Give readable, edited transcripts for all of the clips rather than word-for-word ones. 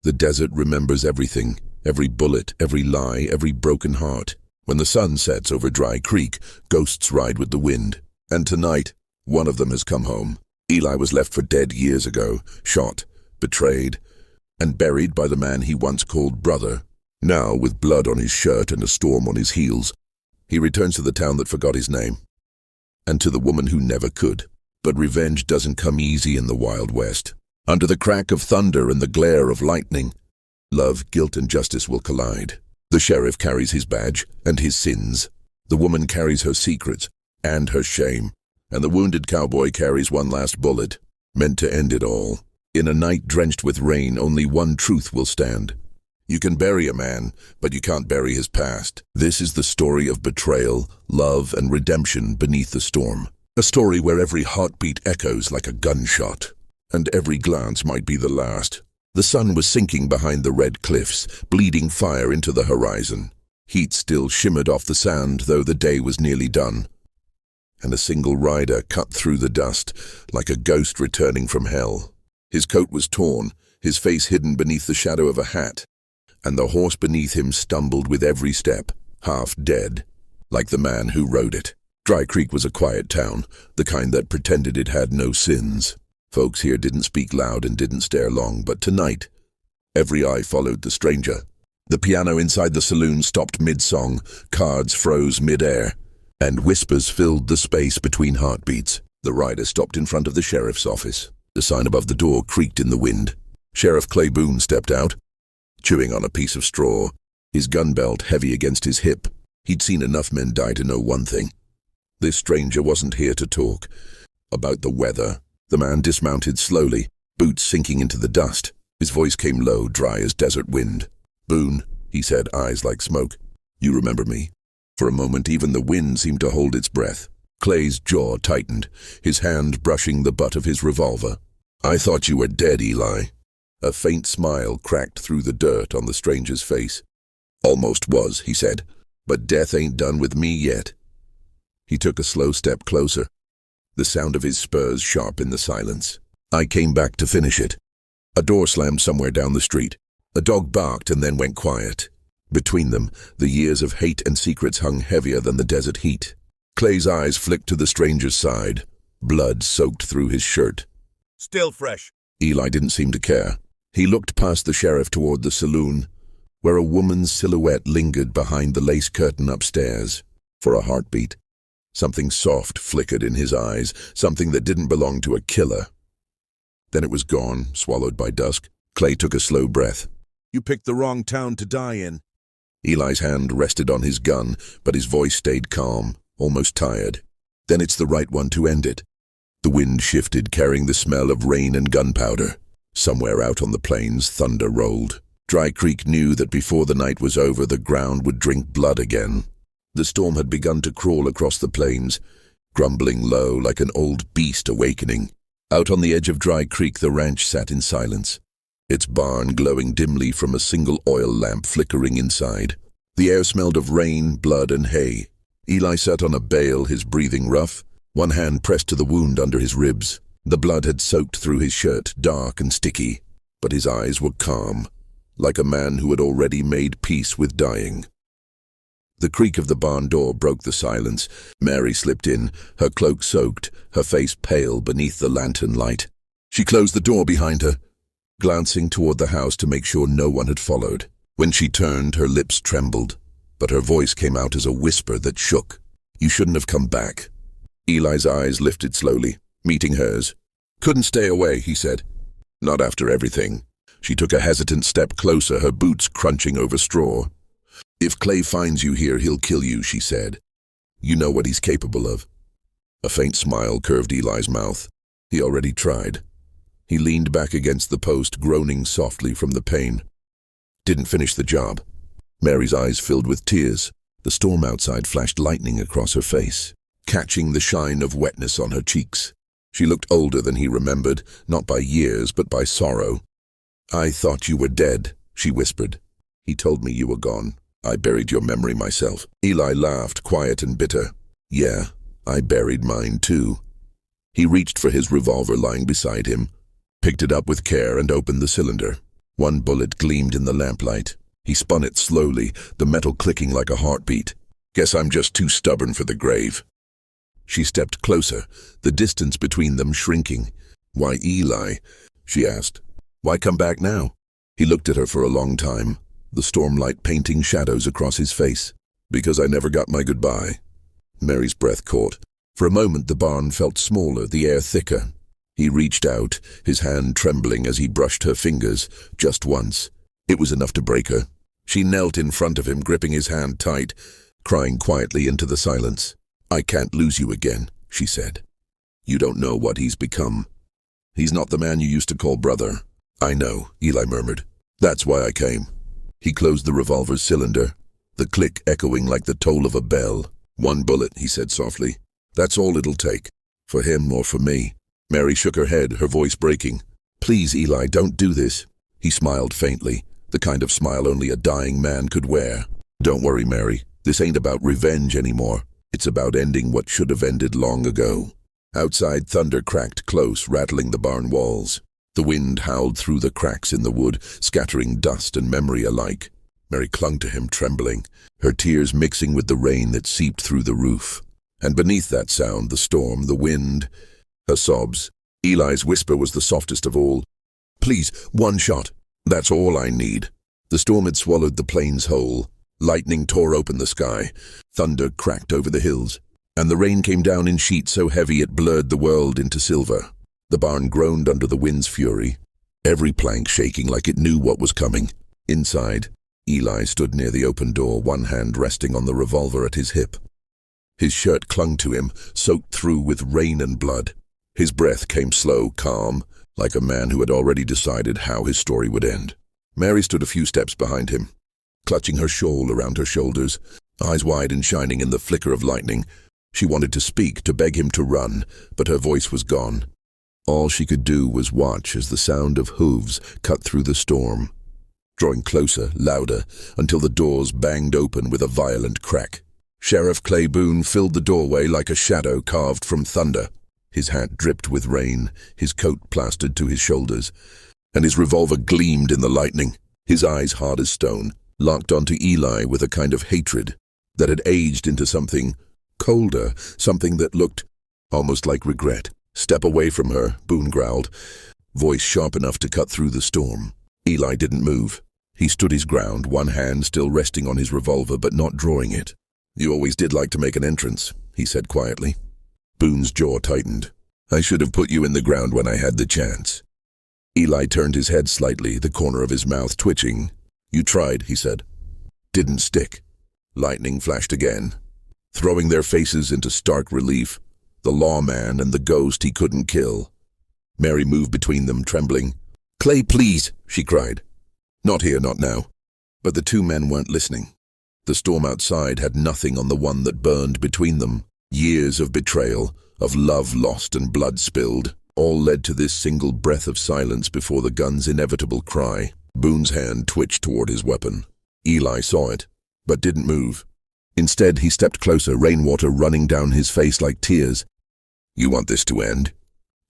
The desert remembers everything, every bullet, every lie, every broken heart. When the sun sets over Dry Creek, ghosts ride with the wind. And tonight, one of them has come home. Eli was left for dead years ago, shot, betrayed, and buried by the man he once called brother. Now, with blood on his shirt and a storm on his heels, he returns to the town that forgot his name, and to the woman who never could. But revenge doesn't come easy in the Wild West. Under the crack of thunder and the glare of lightning, love, guilt, and justice will collide. The sheriff carries his badge and his sins. The woman carries her secrets and her shame. And the wounded cowboy carries one last bullet, meant to end it all. In a night drenched with rain, only one truth will stand. You can bury a man, but you can't bury his past. This is the story of betrayal, love, and redemption beneath the storm. A story where every heartbeat echoes like a gunshot, and every glance might be the last. The sun was sinking behind the red cliffs, bleeding fire into the horizon. Heat still shimmered off the sand, though the day was nearly done. And a single rider cut through the dust, like a ghost returning from hell. His coat was torn, his face hidden beneath the shadow of a hat, and the horse beneath him stumbled with every step, half dead, like the man who rode it. Dry Creek was a quiet town, the kind that pretended it had no sins. Folks here didn't speak loud and didn't stare long, but tonight, every eye followed the stranger. The piano inside the saloon stopped mid-song, cards froze mid-air, and whispers filled the space between heartbeats. The rider stopped in front of the sheriff's office. The sign above the door creaked in the wind. Sheriff Clay Boone stepped out, chewing on a piece of straw, his gun belt heavy against his hip. He'd seen enough men die to know one thing. This stranger wasn't here to talk about the weather. The man dismounted slowly, boots sinking into the dust. His voice came low, dry as desert wind. "Boone," he said, eyes like smoke. "You remember me?" For a moment, even the wind seemed to hold its breath. Clay's jaw tightened, his hand brushing the butt of his revolver. "I thought you were dead, Eli." A faint smile cracked through the dirt on the stranger's face. "Almost was," he said, "but death ain't done with me yet." He took a slow step closer, the sound of his spurs sharp in the silence. "I came back to finish it." A door slammed somewhere down the street. A dog barked and then went quiet. Between them, the years of hate and secrets hung heavier than the desert heat. Clay's eyes flicked to the stranger's side. Blood soaked through his shirt. "Still fresh." Eli didn't seem to care. He looked past the sheriff toward the saloon, where a woman's silhouette lingered behind the lace curtain upstairs. For a heartbeat, something soft flickered in his eyes, something that didn't belong to a killer. Then it was gone, swallowed by dusk. Clay took a slow breath. "You picked the wrong town to die in." Eli's hand rested on his gun, but his voice stayed calm, almost tired. "Then it's the right one to end it." The wind shifted, carrying the smell of rain and gunpowder. Somewhere out on the plains, thunder rolled. Dry Creek knew that before the night was over, the ground would drink blood again. The storm had begun to crawl across the plains, grumbling low like an old beast awakening. Out on the edge of Dry Creek, the ranch sat in silence, its barn glowing dimly from a single oil lamp flickering inside. The air smelled of rain, blood, and hay. Eli sat on a bale, his breathing rough, one hand pressed to the wound under his ribs. The blood had soaked through his shirt, dark and sticky, but his eyes were calm, like a man who had already made peace with dying. The creak of the barn door broke the silence. Mary slipped in, her cloak soaked, her face pale beneath the lantern light. She closed the door behind her, glancing toward the house to make sure no one had followed. When she turned, her lips trembled, but her voice came out as a whisper that shook. "You shouldn't have come back." Eli's eyes lifted slowly, meeting hers. "Couldn't stay away," he said. "Not after everything." She took a hesitant step closer, her boots crunching over straw. "If Clay finds you here, he'll kill you," she said. "You know what he's capable of." A faint smile curved Eli's mouth. He already tried. He leaned back against the post, groaning softly from the pain. "Didn't finish the job." Mary's eyes filled with tears. The storm outside flashed lightning across her face, catching the shine of wetness on her cheeks. She looked older than he remembered, not by years, but by sorrow. "I thought you were dead," she whispered. "He told me you were gone. I buried your memory myself." Eli laughed, quiet and bitter. "Yeah, I buried mine too." He reached for his revolver lying beside him, picked it up with care and opened the cylinder. One bullet gleamed in the lamplight. He spun it slowly, the metal clicking like a heartbeat. Guess I'm just too stubborn for the grave. She stepped closer, the distance between them shrinking. Why Eli? She asked. Why come back now? He looked at her for a long time, the stormlight painting shadows across his face. Because I never got my goodbye. Mary's breath caught. For a moment the barn felt smaller, the air thicker. He reached out, his hand trembling as he brushed her fingers, just once. It was enough to break her. She knelt in front of him, gripping his hand tight, crying quietly into the silence. I can't lose you again, she said. You don't know what he's become. He's not the man you used to call brother. I know, Eli murmured. That's why I came. He closed the revolver's cylinder, the click echoing like the toll of a bell. One bullet, he said softly. That's all it'll take. For him or for me. Mary shook her head, her voice breaking. Please, Eli, don't do this. He smiled faintly, the kind of smile only a dying man could wear. Don't worry, Mary. This ain't about revenge anymore. It's about ending what should have ended long ago. Outside, thunder cracked close, rattling the barn walls. The wind howled through the cracks in the wood, scattering dust and memory alike. Mary clung to him, trembling, her tears mixing with the rain that seeped through the roof. And beneath that sound, the storm, the wind, her sobs. Eli's whisper was the softest of all. Please, one shot. That's all I need. The storm had swallowed the plains whole. Lightning tore open the sky. Thunder cracked over the hills. And the rain came down in sheets so heavy it blurred the world into silver. The barn groaned under the wind's fury, every plank shaking like it knew what was coming. Inside, Eli stood near the open door, one hand resting on the revolver at his hip. His shirt clung to him, soaked through with rain and blood. His breath came slow, calm, like a man who had already decided how his story would end. Mary stood a few steps behind him, clutching her shawl around her shoulders, eyes wide and shining in the flicker of lightning. She wanted to speak, to beg him to run, but her voice was gone. All she could do was watch as the sound of hooves cut through the storm, drawing closer, louder, until the doors banged open with a violent crack. Sheriff Clay Boone filled the doorway like a shadow carved from thunder. His hat dripped with rain, his coat plastered to his shoulders, and his revolver gleamed in the lightning. His eyes, hard as stone, locked onto Eli with a kind of hatred that had aged into something colder, something that looked almost like regret. Step away from her, Boone growled, voice sharp enough to cut through the storm. Eli didn't move. He stood his ground, one hand still resting on his revolver but not drawing it. You always did like to make an entrance, he said quietly. Boone's jaw tightened. I should have put you in the ground when I had the chance. Eli turned his head slightly, the corner of his mouth twitching. You tried, he said. Didn't stick. Lightning flashed again, throwing their faces into stark relief. The lawman and the ghost he couldn't kill. Mary moved between them, trembling. Clay, please, she cried. Not here, not now. But the two men weren't listening. The storm outside had nothing on the one that burned between them. Years of betrayal, of love lost and blood spilled, all led to this single breath of silence before the gun's inevitable cry. Boone's hand twitched toward his weapon. Eli saw it, but didn't move. Instead, he stepped closer, rainwater running down his face like tears. You want this to end?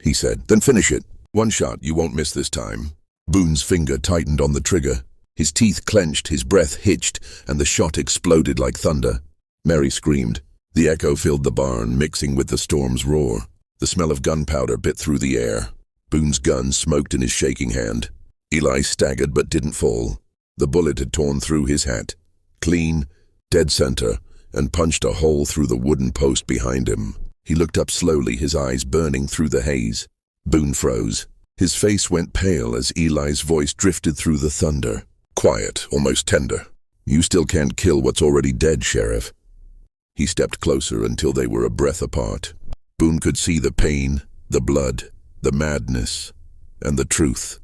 He said. Then finish it. One shot, you won't miss this time. Boone's finger tightened on the trigger. His teeth clenched, his breath hitched, and the shot exploded like thunder. Mary screamed. The echo filled the barn, mixing with the storm's roar. The smell of gunpowder bit through the air. Boone's gun smoked in his shaking hand. Eli staggered but didn't fall. The bullet had torn through his hat, clean, dead center, and punched a hole through the wooden post behind him. He looked up slowly, his eyes burning through the haze. Boone froze. His face went pale as Eli's voice drifted through the thunder. Quiet, almost tender. You still can't kill what's already dead, Sheriff. He stepped closer until they were a breath apart. Boone could see the pain, the blood, the madness, and the truth.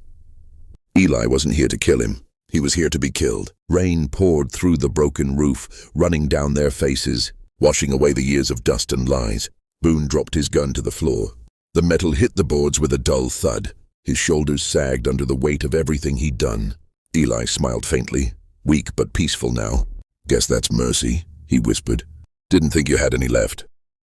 Eli wasn't here to kill him. He was here to be killed. Rain poured through the broken roof, running down their faces, washing away the years of dust and lies. Boone dropped his gun to the floor. The metal hit the boards with a dull thud. His shoulders sagged under the weight of everything he'd done. Eli smiled faintly, weak but peaceful now. Guess that's mercy, he whispered. Didn't think you had any left.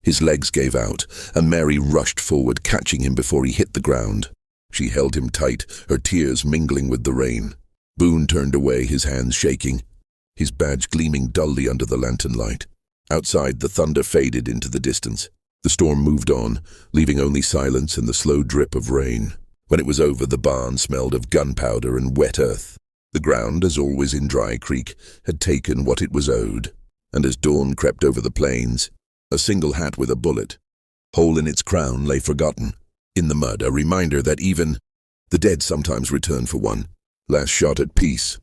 His legs gave out, and Mary rushed forward, catching him before he hit the ground. She held him tight, her tears mingling with the rain. Boone turned away, his hands shaking, his badge gleaming dully under the lantern light. Outside, the thunder faded into the distance. The storm moved on, leaving only silence and the slow drip of rain. When it was over, the barn smelled of gunpowder and wet earth. The ground, as always in Dry Creek, had taken what it was owed. And as dawn crept over the plains, a single hat with a bullet hole in its crown lay forgotten. In the mud, a reminder that even the dead sometimes return for one last shot at peace.